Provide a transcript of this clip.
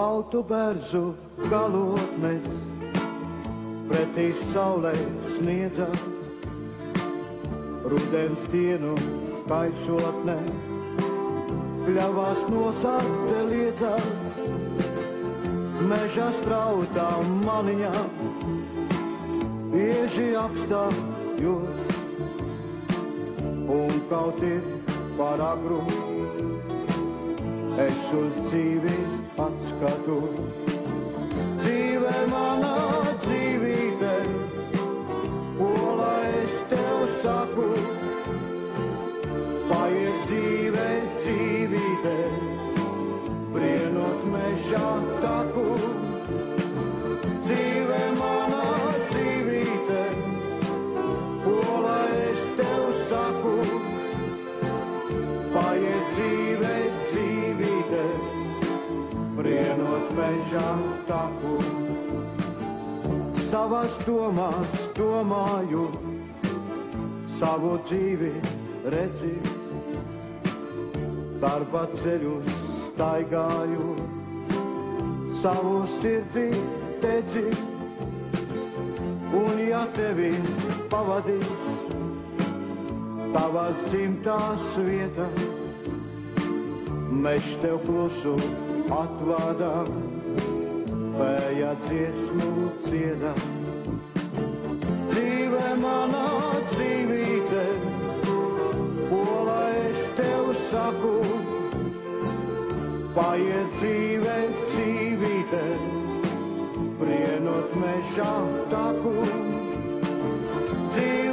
baltu berzu galotnes, pretī saulē sniedzas, rudens dienu kaisotnē, pļavās nosarte liedzas, meža strautā maniņā, bieži apstājos, un kaut ir par agru, es uz dzīvi atskatos. Dzīve manā dzīvīte, ko lai es tev saku, paiet dzīve dzīvīte, brienot mežā taku. Dzīve manā dzīvīte, ko lai es tev saku, paiet dzīve dzīvīte, brienot mežā taku. Savas domās domāju, savu dzīvi redzi, darba ceļus staigāju, savu sirdī dedzi, un ja tevi pavadīs tavas dzimtās vietas, mežs tev klusu atvādā, vēja dziesmu dziedā. Dzīve manā dzīvīte, ko lai es tev saku, paiet dzīve dzīvīte, brienot mežā taku. Dzīve